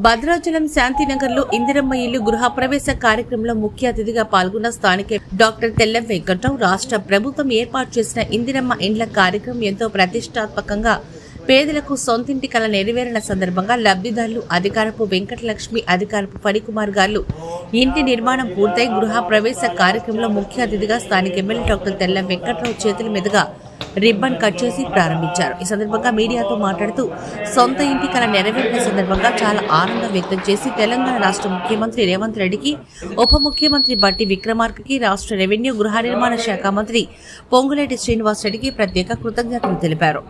భద్రాచలం శాంతినగర్లో ఇందిరమ్మ ఇల్లు గృహప్రవేశ కార్యక్రమంలో ముఖ్య అతిథిగా పాల్గొన్న స్థానిక డాక్టర్ తెల్లం వెంకట్రావు రాష్ట్ర ప్రభుత్వం ఏర్పాటు చేసిన ఇందిరమ్మ ఇండ్ల కార్యక్రమం ఎంతో ప్రతిష్టాత్మకంగా పేదలకు సొంతింటి కల నెరవేరిన సందర్భంగా లబ్ధిదారులు అధికారపు వెంకటలక్ష్మి అధికారపు ఫణికుమార్ గారు ఇంటి నిర్మాణం పూర్తయి గృహప్రవేశ కార్యక్రమంలో ముఖ్య అతిథిగా స్థానిక ఎమ్మెల్యే డాక్టర్ తెల్లం వెంకట్రావు చేతుల మీదుగా రిబ్బన్ కట్ చేసి ప్రారంభించారు. ఈ సందర్భంగా మీడియాతో మాట్లాడుతూ సొంత ఇంటి కల నెరవేరిన సందర్భంగా చాలా ఆనందం వ్యక్తం చేసి తెలంగాణ రాష్ట్ర ముఖ్యమంత్రి రేవంత్ రెడ్డికి, ఉప ముఖ్యమంత్రి బట్టి విక్రమార్కకి, రాష్ట్ర రెవెన్యూ గృహ నిర్మాణ శాఖ మంత్రి పొంగులేటి శ్రీనివాస్ రెడ్డికి ప్రత్యేక కృతజ్ఞతలు తెలిపారు.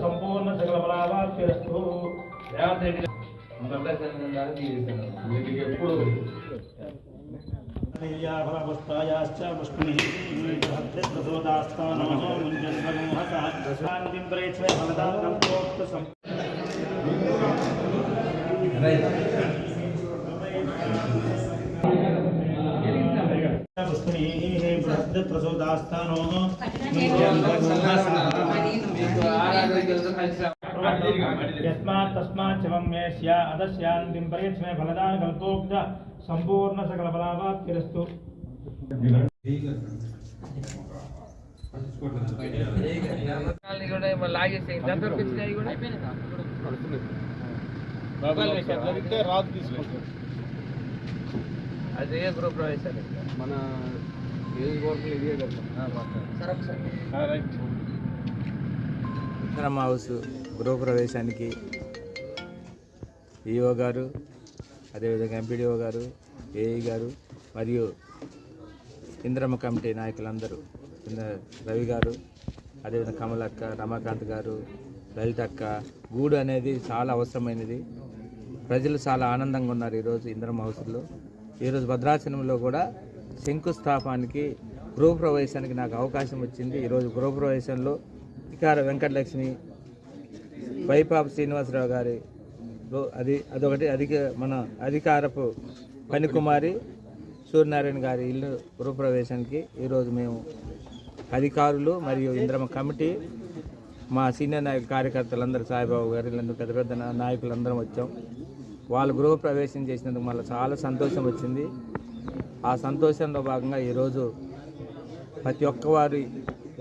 సంపూర్ణ సకల బలాభాస్యస్తు ఎప్పుడు సంపూర్ణ సకల బలాభాస్యస్తు అదే గృహప్రవేశాలు మన ఇందిరమ్మ హౌస్ గృహప్రవేశానికి ఈఓ గారు, అదేవిధంగా ఎంపీడీఓ గారు, ఏఈ గారు మరియు ఇందిరమ్మ కమిటీ నాయకులందరూ, రవి గారు, అదేవిధంగా కమలక్క, రమాకాంత్ గారు, లలితక్క, గూడు అనేది చాలా అవసరమైనది. ప్రజలు చాలా ఆనందంగా ఉన్నారు ఈరోజు ఇందిరమ్మ హౌస్లో. ఈరోజు భద్రాచలంలో కూడా శంకుస్థాపనకి గృహప్రవేశానికి నాకు అవకాశం వచ్చింది. ఈరోజు గృహప్రవేశంలో అధికార వెంకటలక్ష్మి, వైపాపు శ్రీనివాసరావు గారి అదొకటి మన అధికారపు ఫణికుమారి సూర్యనారాయణ గారి ఇల్లు గృహప్రవేశానికి ఈరోజు మేము అధికారులు మరియు ఇందిరమ్మ కమిటీ, మా సీనియర్ నాయక కార్యకర్తలందరూ, సాయిబాబు గారు, వీళ్ళందరూ పెద్ద పెద్ద నాయకులందరం వచ్చాం. వాళ్ళు గృహప్రవేశం చేసినందుకు మళ్ళీ చాలా సంతోషం వచ్చింది. ఆ సంతోషంలో భాగంగా ఈరోజు ప్రతి ఒక్కవారు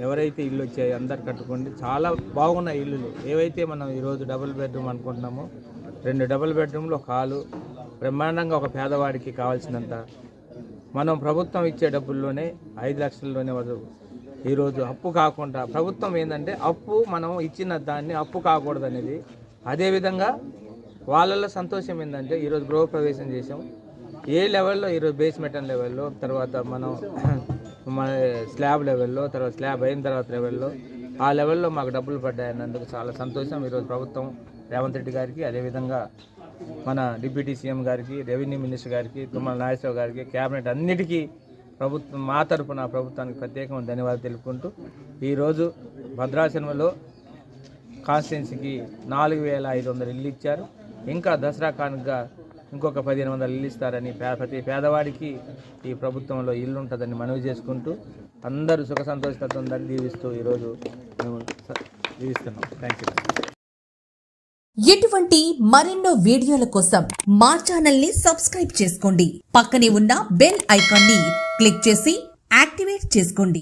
ఎవరైతే ఇల్లు వచ్చాయో అందరు కట్టుకోండి. చాలా బాగున్నాయి ఇల్లులు. ఏవైతే మనం ఈరోజు డబుల్ బెడ్రూమ్ అనుకుంటున్నామో, 2 డబుల్ బెడ్రూమ్లు, ఒక హాలు, బ్రహ్మాండంగా ఒక పేదవాడికి కావాల్సినంత మనం ప్రభుత్వం ఇచ్చే డబ్బుల్లోనే 5 లక్షల్లోనే ఈరోజు అప్పు కాకుండా, ప్రభుత్వం ఏంటంటే అప్పు మనం ఇచ్చిన దాన్ని అప్పు కాకూడదు అనేది. అదేవిధంగా వాళ్ళల్లో సంతోషం ఏంటంటే ఈరోజు గృహప్రవేశం చేసాం. ఏ లెవెల్లో ఈరోజు బేస్మెంట్ లెవెల్లో, తర్వాత మనం మన స్లాబ్ లెవెల్లో, తర్వాత స్లాబ్ అయిన తర్వాత లెవెల్లో, ఆ లెవెల్లో మాకు డబ్బులు పడ్డాయన్నందుకు చాలా సంతోషం. ఈరోజు ప్రభుత్వం రేవంత్ రెడ్డి గారికి, అదేవిధంగా మన డిప్యూటీ సీఎం గారికి, రెవెన్యూ మినిస్టర్ గారికి, తుమ్మల నాగేశ్వరరావు గారికి, క్యాబినెట్ అన్నిటికీ ప్రభుత్వం మా తరఫున ప్రభుత్వానికి ప్రత్యేకమైన ధన్యవాదాలు తెలుపుకుంటూ, ఈరోజు భద్రాచలంలో కాన్స్టిట్యున్సీకి 4500 ఇల్లు ఇచ్చారు. ఇంకా దసరా కానుకగా ఇంకొక 1500 ఇల్లు ఇస్తారని, ప్రతి పేదవాడికి ఈ ప్రభుత్వంలో ఇల్లు ఉంటుందని మనవి చేసుకుంటూ, అందరూ సుఖ సంతోషంతో ఉందని దీవిస్తూ ఈరోజు మేము దీవిస్తున్నాం. Thank you. ఇటువంటి మరెన్నో వీడియోల కోసం మా ఛానల్ ని సబ్స్క్రైబ్ చేసుకోండి. పక్కనే ఉన్న బెల్ ఐకాన్ ని క్లిక్ చేసి యాక్టివేట్ చేసుకోండి.